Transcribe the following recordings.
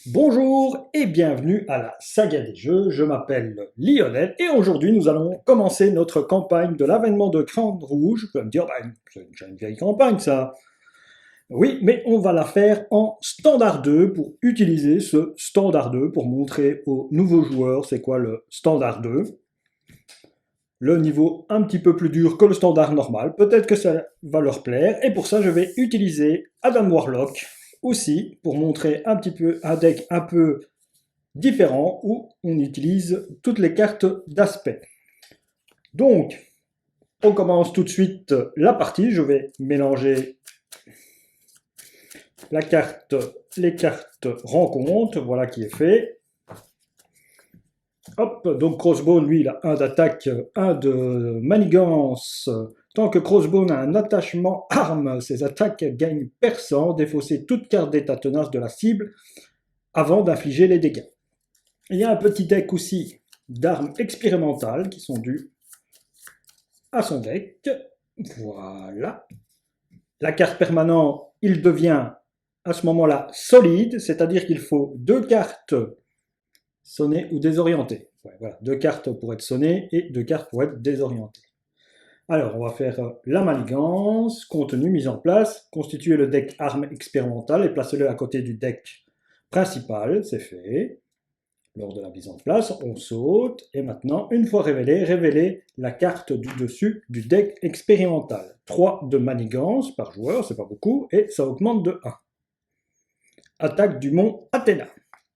Bonjour et bienvenue à la saga des jeux, je m'appelle Lionel et aujourd'hui nous allons commencer notre campagne de l'avènement de Crâne Rouge. Vous allez me dire, c'est déjà une vieille campagne ça. Oui, mais on va la faire en standard 2 pour utiliser ce standard 2 pour montrer aux nouveaux joueurs c'est quoi le standard 2. Le niveau un petit peu plus dur que le standard normal, peut-être que ça va leur plaire et pour ça je vais utiliser Adam Warlock aussi pour montrer un petit peu un deck un peu différent où on utilise toutes les cartes d'aspect. Donc, on commence tout de suite la partie. Je vais mélanger la carte, les cartes rencontre. Voilà qui est fait. Hop, donc Crossbone, lui, il a un d'attaque, un de manigance. Tant que Crossbone a un attachement arme, ses attaques gagnent perçant, défausser toute carte d'état tenace de la cible avant d'infliger les dégâts. Il y a un petit deck aussi d'armes expérimentales qui sont dues à son deck. Voilà. La carte permanente, il devient à ce moment-là solide, c'est-à-dire qu'il faut deux cartes sonnées ou désorientées. Ouais, voilà, deux cartes pour être sonnées et deux cartes pour être désorientées. Alors, on va faire la manigance, contenu, mise en place, constituer le deck armes expérimentales et placer-le à côté du deck principal, c'est fait. Lors de la mise en place, on saute et maintenant, une fois révélé, révéler la carte du dessus du deck expérimental. 3 de manigance par joueur, c'est pas beaucoup, et ça augmente de 1. Attaque du mont Athéna.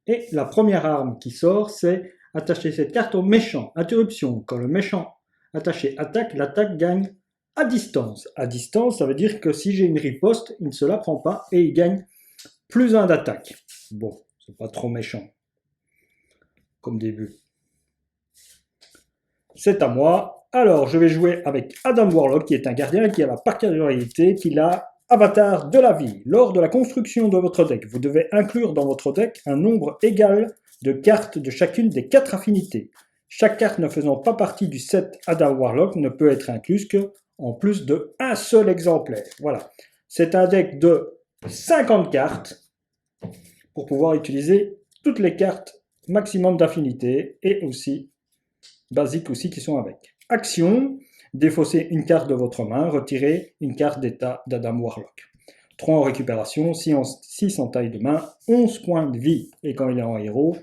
Et la première arme qui sort, c'est attacher cette carte au méchant. Interruption. Quand le méchant attaché attaque, l'attaque gagne à distance. À distance, ça veut dire que si j'ai une riposte, il ne se la prend pas et il gagne plus 1 d'attaque. Bon, c'est pas trop méchant comme début. C'est à moi. Alors, je vais jouer avec Adam Warlock, qui est un gardien qui a la particularité qu'il a Avatar de la vie. Lors de la construction de votre deck, vous devez inclure dans votre deck un nombre égal de cartes de chacune des 4 affinités. Chaque carte ne faisant pas partie du set Adam Warlock ne peut être incluse qu'en plus de un seul exemplaire. Voilà. C'est un deck de 50 cartes pour pouvoir utiliser toutes les cartes maximum d'affinités et aussi basiques aussi qui sont avec. Action, défausser une carte de votre main, retirer une carte d'état d'Adam Warlock. 3 en récupération, 6 en taille de main, 11 points de vie. Et quand il est en héros,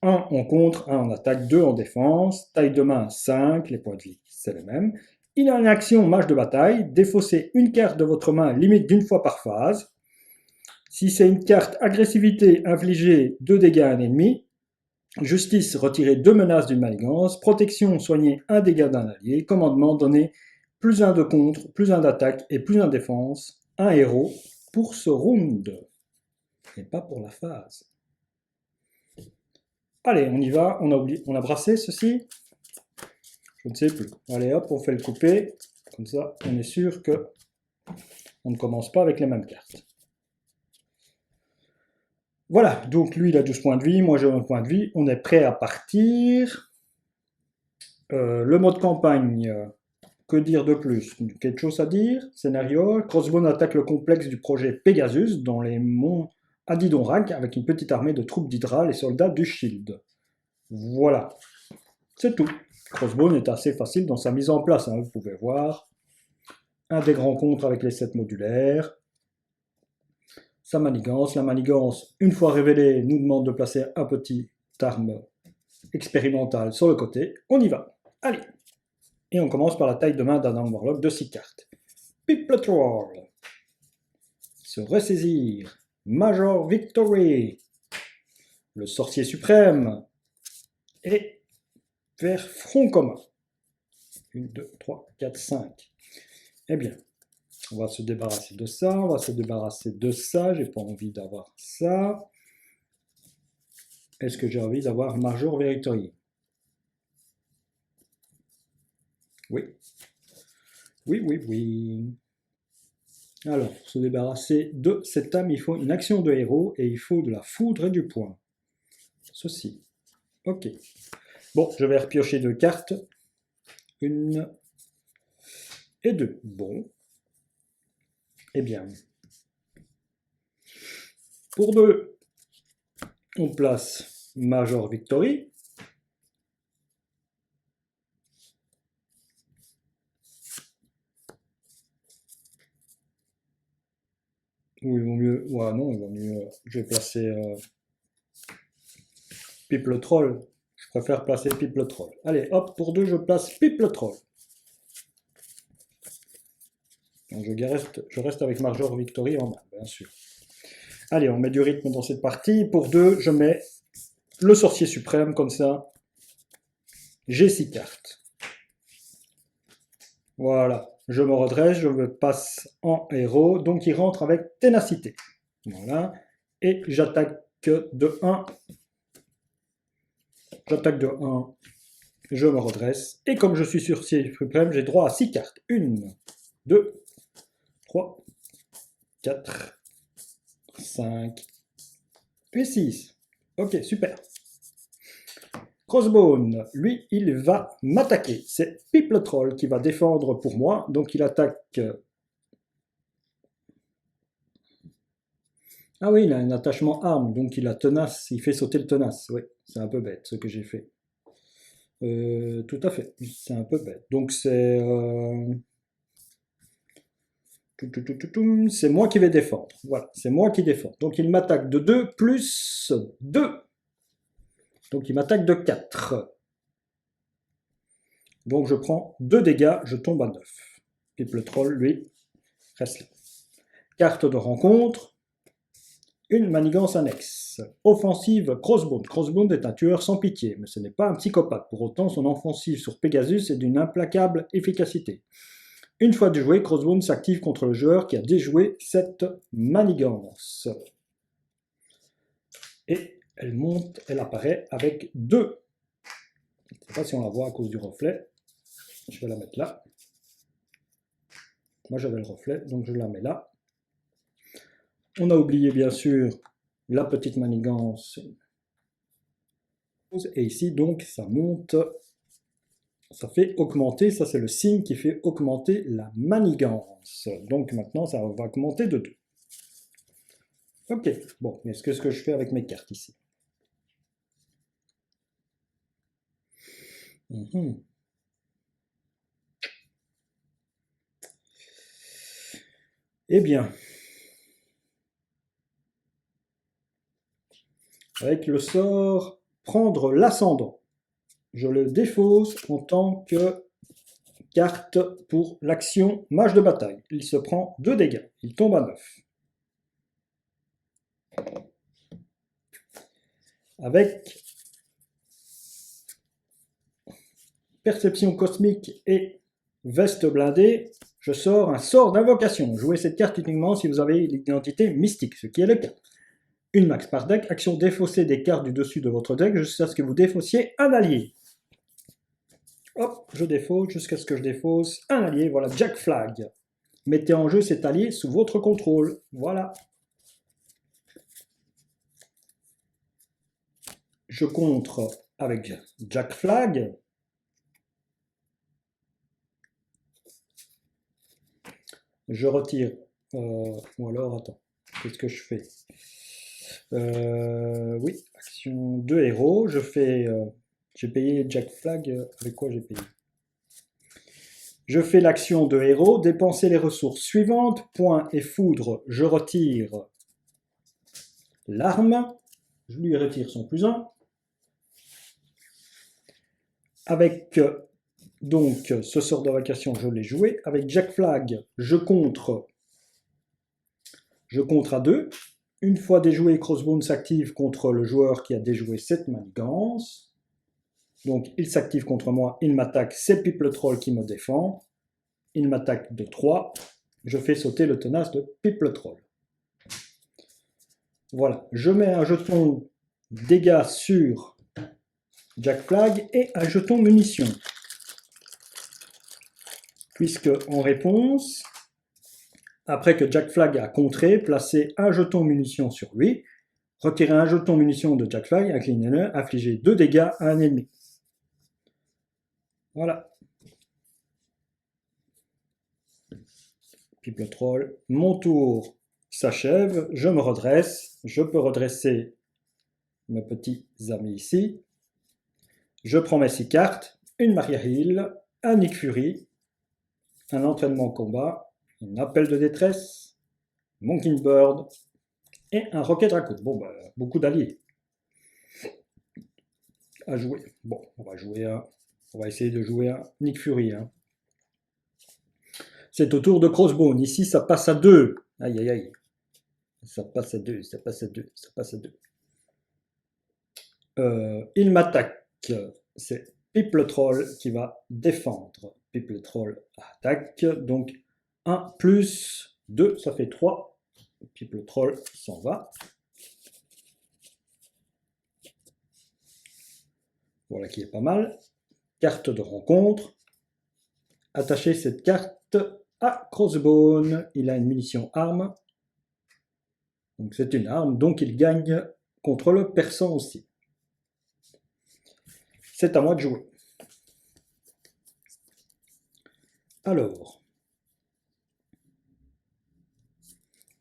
1 en contre, 1 en attaque, 2 en défense, taille de main 5, les points de vie c'est les mêmes. Il a une action mage de bataille, défausser une carte de votre main limite d'une fois par phase. Si c'est une carte agressivité, infliger 2 dégâts à un ennemi. Justice, retirer 2 menaces d'une manigance. Protection, soigner 1 dégât d'un allié. Commandement, donner plus 1 de contre, plus 1 d'attaque et plus 1 de défense. Un héros pour ce round. Et pas pour la phase. Allez, on y va. On a brassé ceci. Je ne sais plus. Allez hop, on fait le couper. Comme ça, on est sûr que on ne commence pas avec les mêmes cartes. Voilà, donc lui il a 12 points de vie, moi j'ai 1 point de vie, on est prêt à partir. Le mode campagne, que dire de plus? Quelque chose à dire? Scénario, Crossbone attaque le complexe du projet Pegasus dans les monts Adidonrac avec une petite armée de troupes d'Hydra, les soldats du Shield. Voilà, c'est tout. Crossbone est assez facile dans sa mise en place, hein, vous pouvez voir. Un des rencontres avec les 7 modulaires. Sa manigance. La manigance, une fois révélée, nous demande de placer un petit arme expérimentale sur le côté. On y va. Allez. Et on commence par la taille de main d'Adam Warlock de 6 cartes. People Troll. Se ressaisir. Major Victory. Le sorcier suprême. Et faire front commun. 1, 2, 3, 4, 5. Eh bien, on va se débarrasser de ça, on va se débarrasser de ça, j'ai pas envie d'avoir ça. Est-ce que j'ai envie d'avoir Major Victory? Oui. Oui, oui, oui. Alors, pour se débarrasser de cette âme, il faut une action de héros et il faut de la foudre et du poing. Ceci. Ok. Bon, je vais repiocher 2 cartes. 1 et 2. Bon. Eh bien. Pour 2, On place Major Victory. Ou il vaut mieux... Ouais, non, il vaut mieux... Je vais placer Pipe le Troll. Je préfère placer Pipe le Troll. Allez, hop, pour 2, je place Pipe le Troll. Donc je reste avec Major Victory en main, bien sûr. Allez, on met du rythme dans cette partie. Pour 2, je mets le Sorcier Suprême, comme ça. J'ai 6 cartes. Voilà, je me redresse, je me passe en héros, donc il rentre avec ténacité. Voilà, et j'attaque de 1. J'attaque de 1, je me redresse, et comme je suis Sorcier Suprême, j'ai droit à 6 cartes. 1, 2, 3, 4, 5 et 6. Ok, super. Crossbone, lui, il va m'attaquer. C'est Pipe le Troll qui va défendre pour moi. Donc il attaque... Ah oui, il a un attachement arme, donc il a tenace, il fait sauter le tenace. Oui, c'est un peu bête ce que j'ai fait. Tout à fait, c'est un peu bête. Donc c'est moi qui vais défendre. Voilà, c'est moi qui défends. Donc il m'attaque de 2 plus 2. Donc il m'attaque de 4. Donc je prends 2 dégâts, je tombe à 9. Pipe le Troll, lui, reste là. Carte de rencontre, une manigance annexe. Offensive Crossbone. Crossbone est un tueur sans pitié, mais ce n'est pas un psychopathe. Pour autant, son offensive sur Pegasus est d'une implacable efficacité. Une fois déjoué, Crossbone s'active contre le joueur qui a déjoué cette manigance. Et elle monte, elle apparaît avec 2. Je ne sais pas si on la voit à cause du reflet. Je vais la mettre là. Moi j'avais le reflet, donc je la mets là. On a oublié bien sûr la petite manigance. Et ici donc ça monte, ça fait augmenter, ça c'est le signe qui fait augmenter la manigance. Donc maintenant ça va augmenter de 2. Ok, bon, est-ce que je fais avec mes cartes ici? Eh bien, avec le sort prendre l'ascendant, je le défausse en tant que carte pour l'action mage de bataille. Il se prend 2 dégâts, il tombe à 9. Avec perception cosmique et veste blindée, je sors un sort d'invocation. Jouez cette carte uniquement si vous avez l'identité mystique, ce qui est le cas. Une max par deck, action défausser des cartes du dessus de votre deck jusqu'à ce que vous défaussiez un allié. Hop, je défausse jusqu'à ce que je défausse un allié, voilà, Jack Flag. Mettez en jeu cet allié sous votre contrôle, voilà. Je contre avec Jack Flag. Je retire, ou alors, attends, qu'est-ce que je fais? Oui, action 2 héros, je fais, j'ai payé Jack Flag, avec quoi j'ai payé? Je fais l'action de héros, dépenser les ressources suivantes, point et foudre, je retire l'arme, je lui retire son +1. Avec donc ce sort d'invocation, je l'ai joué. Avec Jack Flag, je contre à 2. Une fois déjoué, Crossbone s'active contre le joueur qui a déjoué cette manigance. Donc il s'active contre moi, il m'attaque, c'est Pipe le Troll qui me défend. Il m'attaque de 3. Je fais sauter le tenace de Pipe le Troll. Voilà, je mets un jeton dégâts sur Jack Flag et un jeton munitions. Puisque en réponse, après que Jack Flag a contré, placez un jeton munitions sur lui, retirez un jeton munitions de Jack Flag, inclinez-le, infligez 2 dégâts à un ennemi. Voilà. Pipe le Troll. Mon tour s'achève, je me redresse, je peux redresser mes petits amis ici. Je prends mes 6 cartes, une Maria Hill, un Nick Fury, un entraînement combat, un appel de détresse, Mockingbird et un Rocket Raccoon. Bon, bah, beaucoup d'alliés à jouer. Bon, on va essayer de jouer un Nick Fury. Hein. C'est au tour de Crossbone. Ici, ça passe à 2. Aïe, aïe, aïe. Ça passe à 2, ça passe à 2, ça passe à 2. Il m'attaque. C'est People Troll qui va défendre. People Troll attaque. Donc 1 plus 2, ça fait 3. People Troll s'en va. Voilà qui est pas mal. Carte de rencontre. Attachez cette carte à Crossbone. Il a une munition arme. Donc c'est une arme, donc il gagne contre le persan aussi. C'est à moi de jouer. Alors,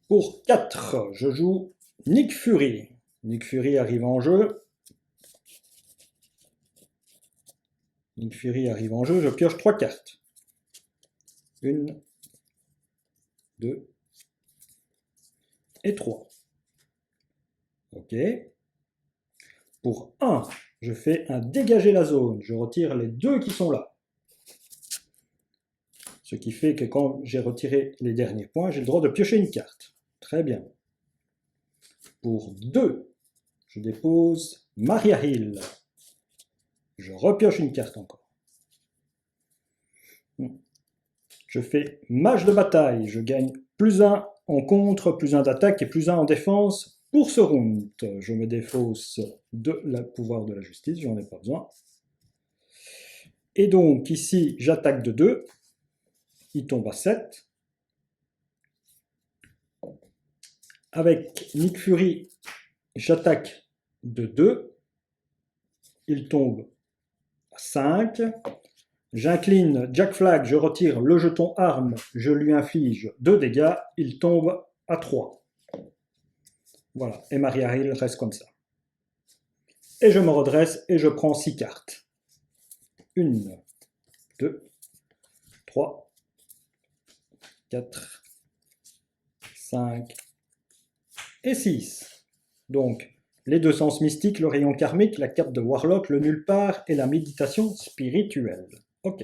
pour 4, je joue Nick Fury. Nick Fury arrive en jeu. Nick Fury arrive en jeu, je pioche 3 cartes. 1, 2 et 3. Ok. Pour 1, je fais un dégager la zone. Je retire les 2 qui sont là. Ce qui fait que quand j'ai retiré les derniers points, j'ai le droit de piocher une carte. Très bien. Pour 2, je dépose Maria Hill. Je repioche une carte encore. Je fais mage de bataille. Je gagne plus 1 en contre, plus 1 d'attaque et plus 1 en défense pour ce round. Je me défausse de la pouvoir de la justice, j'en ai pas besoin. Et donc ici, j'attaque de 2. Il tombe à 7. Avec Nick Fury, j'attaque de 2. Il tombe à 5. J'incline Jack Flag, je retire le jeton arme, je lui inflige 2 dégâts. Il tombe à 3. Voilà, et Maria Hill reste comme ça. Et je me redresse et je prends 6 cartes. 1, 2, 3, 4, 5 et 6. Donc, les 2 sens mystiques, le rayon karmique, la carte de Warlock, le nulle part et la méditation spirituelle. Ok.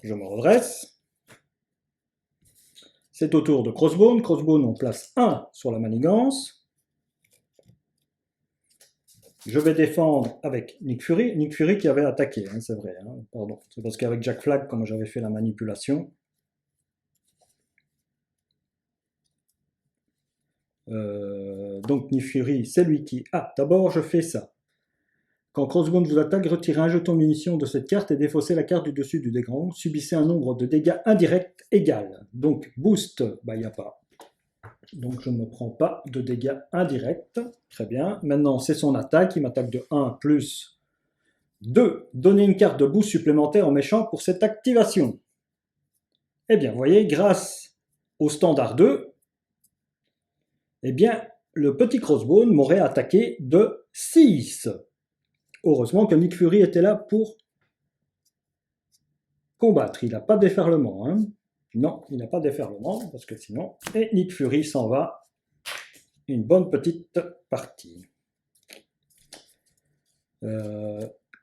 Je me redresse. C'est au tour de Crossbone. Crossbone, on place 1 sur la manigance. Je vais défendre avec Nick Fury. Nick Fury qui avait attaqué, hein, c'est vrai. Hein, pardon. C'est parce qu'avec Jack Flag, comme j'avais fait la manipulation, donc Nick Fury, c'est lui qui... Ah, d'abord je fais ça. Quand Crossbone vous attaque, retirez un jeton munition de cette carte et défaussez la carte du dessus du dégrand. Subissez un nombre de dégâts indirects égal. Donc boost, bah il n'y a pas. Donc je ne me prends pas de dégâts indirects. Très bien. Maintenant c'est son attaque. Il m'attaque de 1 plus 2. Donnez une carte de boost supplémentaire au méchant pour cette activation. Eh bien, vous voyez, grâce au standard 2, eh bien, le petit Crossbone m'aurait attaqué de 6. Heureusement que Nick Fury était là pour combattre. Il n'a pas de déferlement. Hein. Non, il n'a pas de déferlement, parce que sinon... Et Nick Fury s'en va. Une bonne petite partie.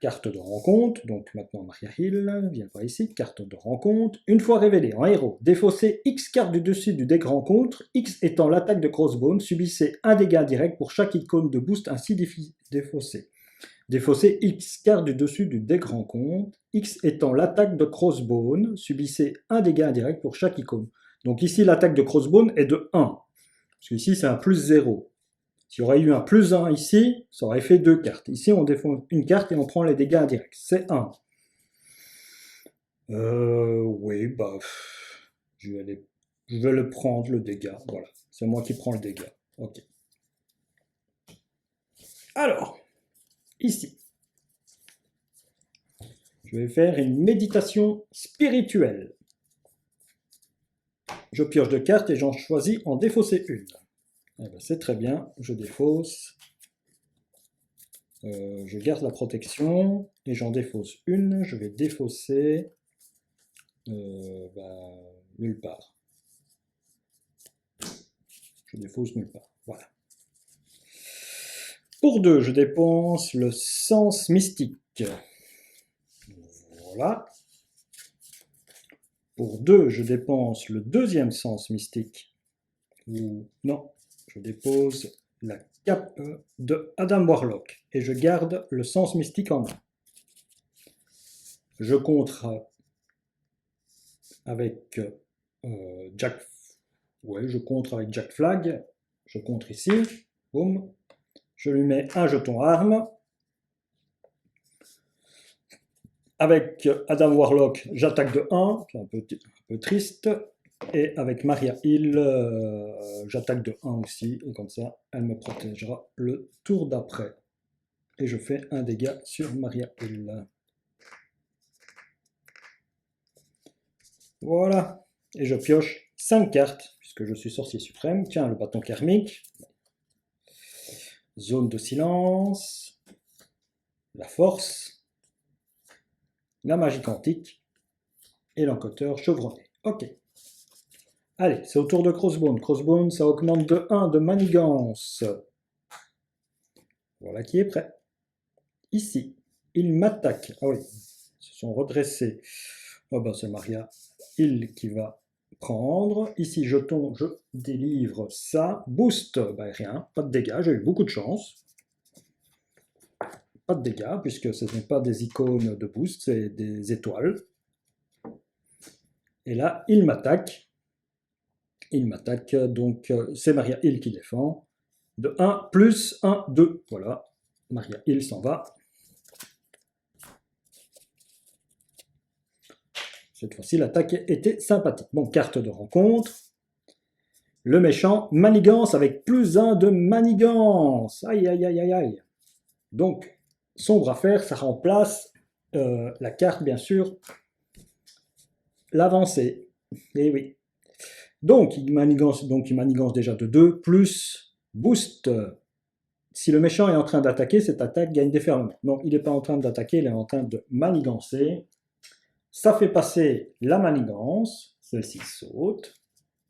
Carte de rencontre. Donc maintenant, Maria Hill vient voir ici. Carte de rencontre. Une fois révélée en héros, défaussez X cartes du dessus du deck rencontre. X étant l'attaque de Crossbone. Subissez un dégât direct pour chaque icône de boost ainsi défaussé. Défaussez X cartes du dessus du deck rencontre. X étant l'attaque de Crossbone. Subissez un dégât indirect pour chaque icône. Donc ici, l'attaque de Crossbone est de 1. Parce qu'ici, c'est un plus 0. S'il y aurait eu un plus 1 ici, ça aurait fait 2 cartes. Ici, on défausse une carte et on prend les dégâts indirects. C'est 1. Oui, bah... Je vais le prendre, le dégât. Voilà. C'est moi qui prends le dégât. Ok. Alors, ici, je vais faire une méditation spirituelle. Je pioche 2 cartes et j'en choisis en défausser une. Eh ben, c'est très bien, je défausse Je garde la protection et j'en défausse une. Je vais défausser nulle part. Je défausse nulle part. Voilà. Pour 2, je dépense le sens mystique. Voilà. Pour 2, je dépense le deuxième sens mystique. Ou non, je dépose la cape de Adam Warlock et je garde le sens mystique en main. Je contre avec Jack. Ouais, je contre avec Jack Flag. Je contre ici. Boum. Je lui mets un jeton arme. Avec Adam Warlock, j'attaque de 1, c'est un peu triste. Et avec Maria Hill, j'attaque de 1 aussi. Et comme ça, elle me protégera le tour d'après. Et je fais un dégât sur Maria Hill. Voilà. Et je pioche 5 cartes, puisque je suis sorcier suprême. Tiens, le bâton karmique. Zone de silence. La force. La magie quantique. Et l'encoteur chevronné. Ok. Allez, c'est au tour de Crossbone. Crossbone, ça augmente de 1 de manigance. Voilà qui est prêt. Ici, il m'attaque. Ah oui, ils se sont redressés. Oh ben c'est Maria Hill qui va prendre. Ici, jeton, je délivre ça. Boost, ben rien, pas de dégâts, j'ai eu beaucoup de chance. Pas de dégâts, puisque ce n'est pas des icônes de boost, c'est des étoiles. Et là, il m'attaque. Il m'attaque, donc c'est Maria Hill qui défend. De 1 plus 1, 2. Voilà, Maria Hill s'en va. Cette fois-ci, l'attaque était sympathique. Bon, carte de rencontre. Le méchant, manigance avec plus 1 de manigance. Aïe, aïe, aïe, aïe, aïe. Donc, sombre affaire, ça remplace la carte, bien sûr, l'avancée. Et oui. Donc, il manigance déjà de 2, plus boost. Si le méchant est en train d'attaquer, cette attaque gagne déferlement. Non, il n'est pas en train d'attaquer, il est en train de manigancer. Ça fait passer la manigance, celle-ci saute.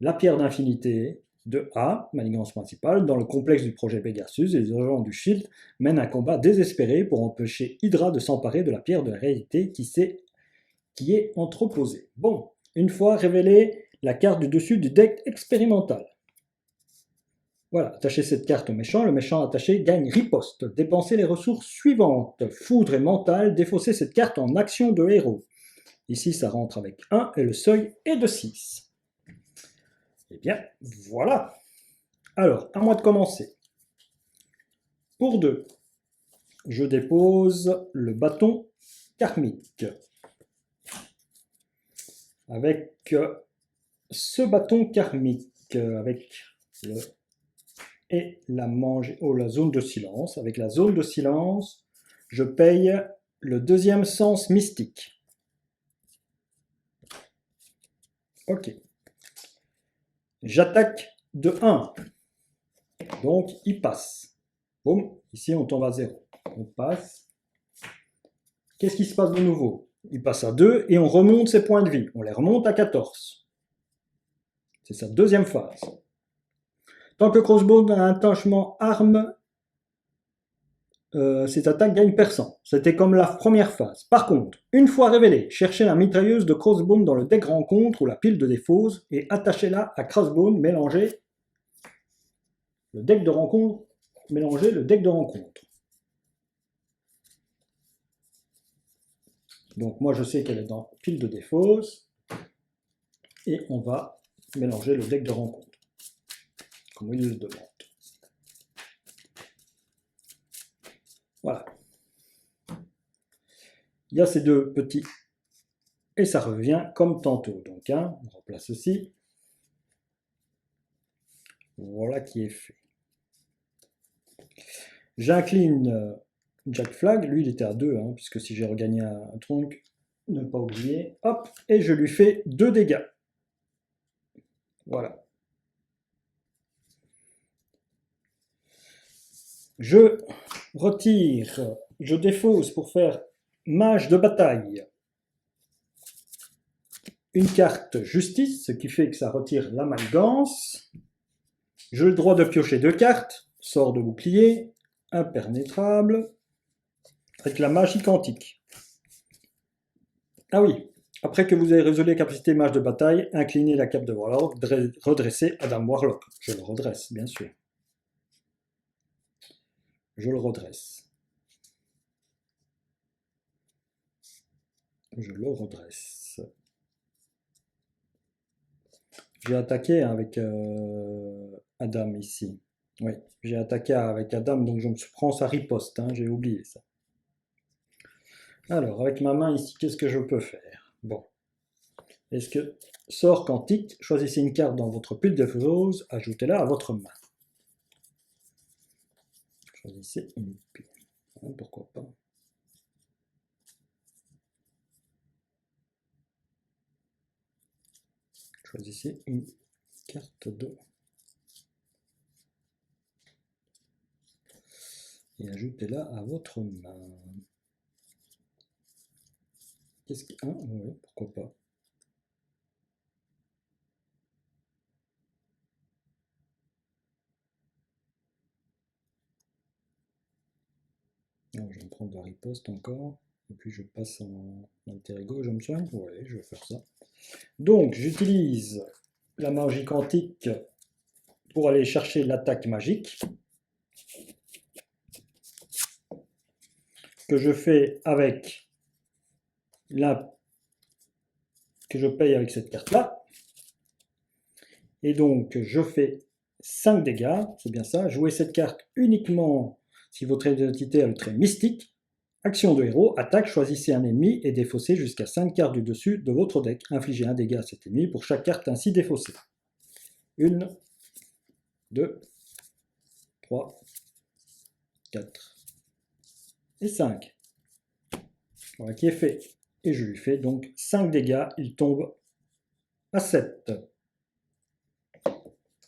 La pierre d'infinité de A, manigance principale, dans le complexe du projet Pegasus, et les agents du Shield mènent un combat désespéré pour empêcher Hydra de s'emparer de la pierre de la réalité qui est entreposée. Bon, une fois révélée la carte du dessus du deck expérimental. Voilà, attachez cette carte au méchant, le méchant attaché gagne riposte. Dépensez les ressources suivantes. Foudre et mental, défaussez cette carte en action de héros. Ici, ça rentre avec 1 et le seuil est de 6. Eh bien, voilà. Alors, à moi de commencer. Pour 2, je dépose le bâton karmique. Avec ce bâton karmique, avec le et la zone de silence. Avec la zone de silence, je paye le deuxième sens mystique. Ok. J'attaque de 1. Donc, il passe. Boum, ici on tombe à 0. On passe. Qu'est-ce qui se passe de nouveau? Il passe à 2 et on remonte ses points de vie. On les remonte à 14. C'est sa deuxième phase. Tant que Crossbone a un attachement arme, ses attaques gagnent perçant. C'était comme la première phase. Par contre, une fois révélée, cherchez la mitrailleuse de Crossbone dans le deck rencontre ou la pile de défausse et attachez-la à Crossbone, mélangez le deck de rencontre. Mélangez le deck de rencontre. Donc moi je sais qu'elle est dans pile de défausse et on va mélanger le deck de rencontre, comme il le demande. Voilà. Il y a ces deux petits et ça revient comme tantôt. Donc on remplace ceci. Voilà qui est fait. J'incline Jack Flag, lui il était à 2, puisque si j'ai regagné un tronc, ne pas oublier. Hop, et je lui fais 2 dégâts. Voilà. Je retire, je défausse pour faire mage de bataille. Une carte justice, ce qui fait que ça retire la manigance. J'ai le droit de piocher 2 cartes, sort de bouclier, impénétrable, avec la magie quantique. Ah oui, après que vous avez résolu les capacités mage de bataille, inclinez la cape de Warlock, redressez Adam Warlock. Je le redresse, bien sûr. Je le redresse. Je le redresse. J'ai attaqué avec Adam ici. Oui, j'ai attaqué avec Adam, donc je me prends sa riposte, hein, j'ai oublié ça. Alors, avec ma main ici, qu'est-ce que je peux faire? Bon. Est-ce que sort quantique, choisissez une carte dans votre pile de roses, ajoutez-la à votre main. Choisissez une pile. Pourquoi pas? Choisissez une carte de et ajoutez-la à votre main. Qu'est-ce qui... Ah, oui, pourquoi pas. Alors, je vais me prendre la riposte encore. Et puis je passe en alter ego, je me soigne. Ouais, je vais faire ça. Donc, j'utilise la magie quantique pour aller chercher l'attaque magique. Que je fais avec la... que je paye avec cette carte-là. Et donc, je fais 5 dégâts, c'est bien ça. Jouez cette carte uniquement si votre identité a le trait mystique. Action de héros, attaque, choisissez un ennemi et défaussez jusqu'à 5 cartes du dessus de votre deck. Infligez un dégât à cet ennemi pour chaque carte ainsi défaussée. 1, 2, 3, 4 et 5. Voilà qui est fait. Et je lui fais donc 5 dégâts, il tombe à 7.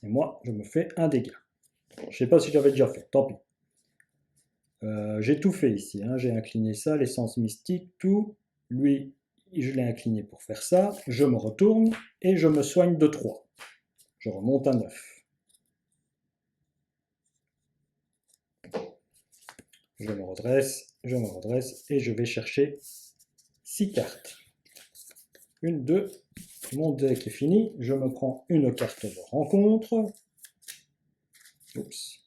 Et moi, je me fais un dégât. Je ne sais pas si j'avais déjà fait, tant pis. J'ai tout fait ici, hein. J'ai incliné ça, l'essence mystique, tout. Lui, je l'ai incliné pour faire ça. Je me retourne et je me soigne de 3. Je remonte à 9. Je me redresse et je vais chercher 6 cartes. 1, 2, mon deck est fini. Je me prends une carte de rencontre. Oups.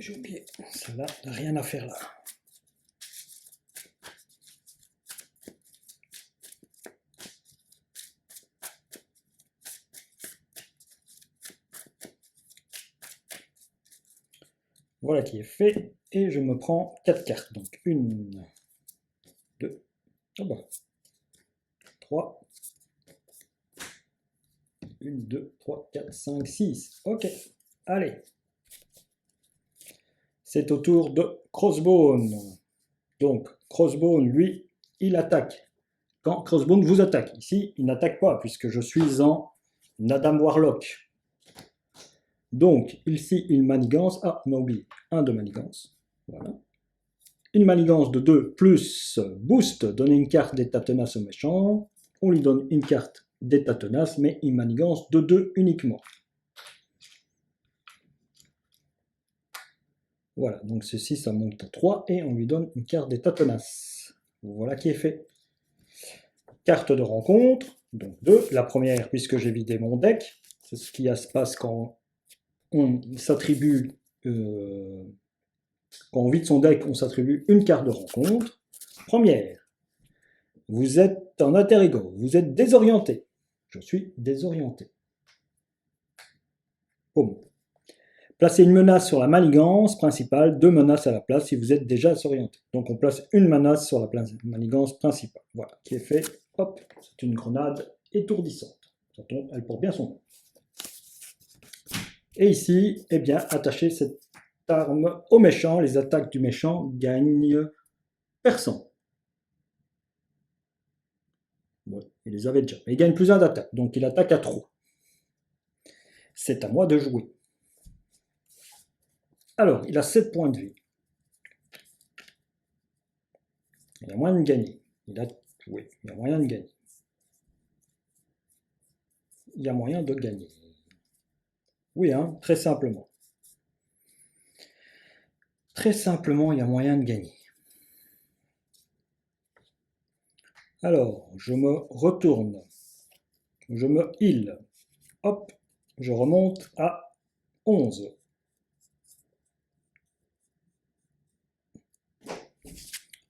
J'ai oublié, celle-là n'a rien à faire là. Voilà qui est fait, et je me prends 4 cartes. Donc 1, 2, 3, 1, 2, 3, 4, 5, 6. Ok, allez. C'est au tour de Crossbone. Donc, Crossbone, lui, il attaque. Quand Crossbone vous attaque, ici, il n'attaque pas, puisque je suis en Adam Warlock. Donc, ici, il manigance. Ah, on a oublié. 1 de manigance. Voilà. Une manigance de 2 plus boost. Donner une carte d'état tenace au méchant. On lui donne une carte d'état tenace, mais une manigance de 2 uniquement. Voilà, donc ceci, ça monte à 3 et on lui donne une carte d'état tenace. Voilà qui est fait. Carte de rencontre, donc 2. La première, puisque j'ai vidé mon deck, c'est ce qui se passe quand on s'attribue, quand on vide son deck, on s'attribue une carte de rencontre. Première, vous êtes en alter ego, vous êtes désorienté. Je suis désorienté. Boum. Placez une menace sur la manigance principale, 2 menaces à la place si vous êtes déjà désorienté. Donc on place une menace sur la manigance principale. Voilà, qui est fait. Hop, c'est une grenade étourdissante. Elle porte bien son nom. Et ici, eh bien, attachez cette arme au méchant. Les attaques du méchant gagnent perçant. Ouais, il les avait déjà. Mais il gagne plus un d'attaque, donc il attaque à 3. C'est à moi de jouer. Alors, il a 7 points de vie. Il a moyen de gagner. Oui, il y a moyen de gagner. Il y a moyen de gagner. Oui, hein, très simplement. Très simplement, il y a moyen de gagner. Alors, je me retourne. Je me heal. Hop, je remonte à 11.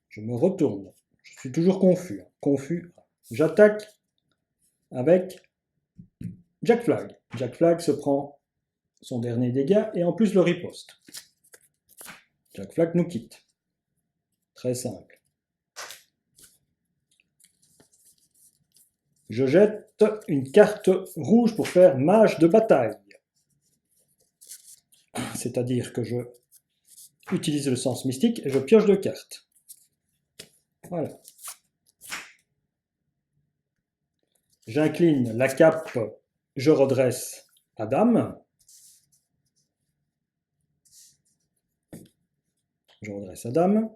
Je me retourne. Je suis toujours confus. Confus. J'attaque avec Jack Flag. Jack Flag se prend son dernier dégât et en plus le riposte. Jack Flag nous quitte. Très simple. Je jette une carte rouge pour faire mage de bataille. C'est-à-dire que je utilise le sens mystique et je pioche 2 cartes. Voilà. J'incline la cape, je redresse à dame. Je redresse à dame.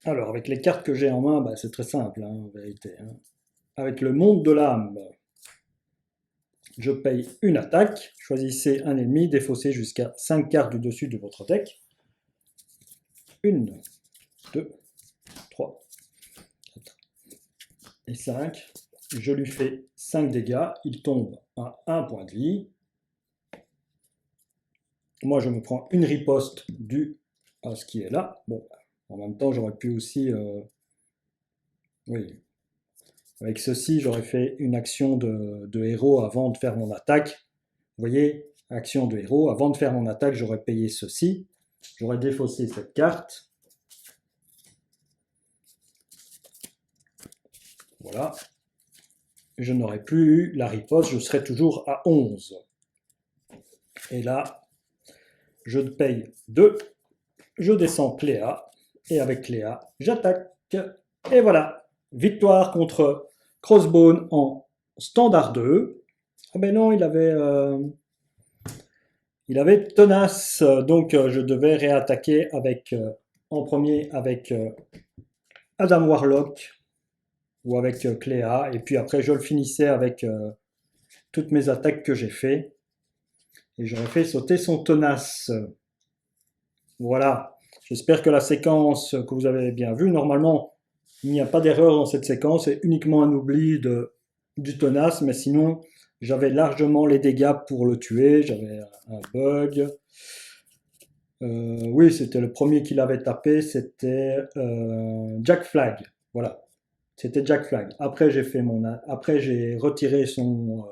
Alors, avec les cartes que j'ai en main, bah, c'est très simple, hein, en vérité. Hein. Avec le monde de l'âme, je paye une attaque. Choisissez un ennemi, défaussez jusqu'à 5 cartes du dessus de votre deck. 1, 2, 3, 4 et 5. Je lui fais 5 dégâts. Il tombe à 1 point de vie. Moi, je me prends une riposte due à ce qui est là. Bon, en même temps, j'aurais pu aussi... oui. Avec ceci, j'aurais fait une action de héros avant de faire mon attaque. Vous voyez, action de héros. Avant de faire mon attaque, j'aurais payé ceci. J'aurais défaussé cette carte. Voilà. Je n'aurais plus eu la riposte, je serais toujours à 11. Et là, je paye 2. Je descends Cléa. Et avec Cléa, j'attaque. Et voilà. Victoire contre Crossbone en standard 2. Ah ben non, il avait tenace, donc je devais réattaquer avec, en premier avec Adam Warlock ou avec Cléa, et puis après je le finissais avec toutes mes attaques que j'ai fait, et j'aurais fait sauter son tenace. Voilà, j'espère que la séquence que vous avez bien vue, normalement il n'y a pas d'erreur dans cette séquence, c'est uniquement un oubli du tenace, mais sinon j'avais largement les dégâts pour le tuer, j'avais un bug. Oui, c'était le premier qui l'avait tapé, c'était Jack Flag. Voilà, c'était Jack Flag. Après, après j'ai retiré son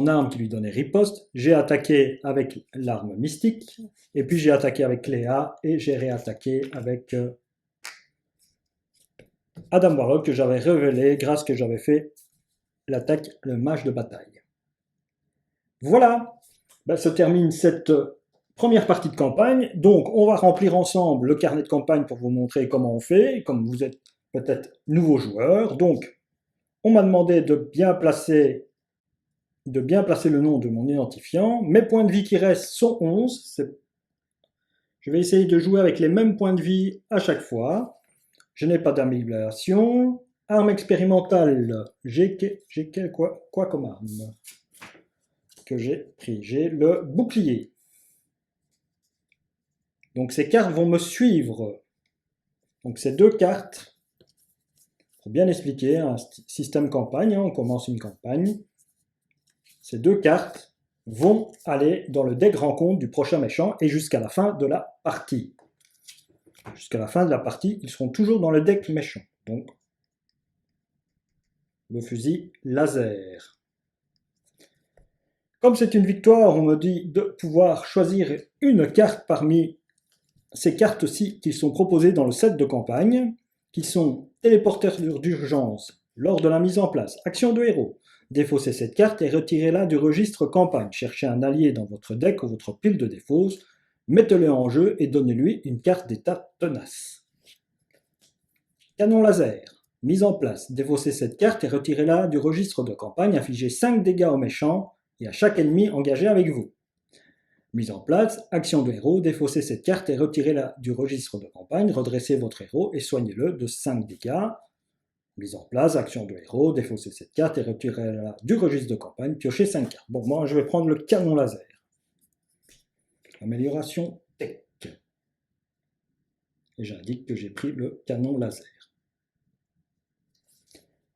arme qui lui donnait riposte. J'ai attaqué avec l'arme mystique, et puis j'ai attaqué avec Cléa, et j'ai réattaqué avec Adam Warlock que j'avais révélé grâce que j'avais fait l'attaque, le mage de bataille. Voilà, ben, se termine cette première partie de campagne. Donc, on va remplir ensemble le carnet de campagne pour vous montrer comment on fait, comme vous êtes peut-être nouveau joueur. Donc, on m'a demandé de bien placer le nom de mon identifiant. Mes points de vie qui restent sont 11. Je vais essayer de jouer avec les mêmes points de vie à chaque fois. Je n'ai pas d'amélioration. Arme expérimentale, j'ai quoi comme arme que j'ai pris? J'ai le bouclier. Donc ces cartes vont me suivre. Donc ces 2 cartes, pour bien expliquer, un système campagne, hein, on commence une campagne. Ces 2 cartes vont aller dans le deck rencontre du prochain méchant et jusqu'à la fin de la partie. Jusqu'à la fin de la partie, ils seront toujours dans le deck méchant. Donc, le fusil laser. Comme c'est une victoire, on me dit de pouvoir choisir une carte parmi ces cartes-ci qui sont proposées dans le set de campagne, qui sont téléporteurs d'urgence lors de la mise en place, action de héros. Défaussez cette carte et retirez-la du registre campagne. Cherchez un allié dans votre deck ou votre pile de défausse, mettez-le en jeu et donnez-lui une carte d'état tenace. Canon laser. Mise en place. Défaussez cette carte et retirez-la du registre de campagne. Infligez 5 dégâts aux méchants et à chaque ennemi engagé avec vous. Mise en place. Action de héros. Défaussez cette carte et retirez-la du registre de campagne. Redressez votre héros et soignez-le de 5 dégâts. Mise en place. Action de héros. Défaussez cette carte et retirez-la du registre de campagne. Piochez 5 cartes. Bon, moi je vais prendre le canon laser. Amélioration tech. Et j'indique que j'ai pris le canon laser.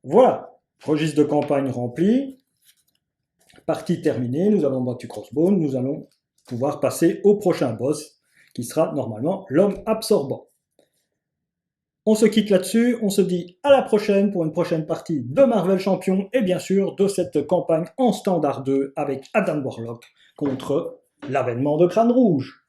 Voilà, registre de campagne rempli, partie terminée, nous avons battu Crossbone, nous allons pouvoir passer au prochain boss, qui sera normalement l'homme absorbant. On se quitte là-dessus, on se dit à la prochaine pour une prochaine partie de Marvel Champion, et bien sûr de cette campagne en standard 2 avec Adam Warlock contre l'avènement de Crâne Rouge.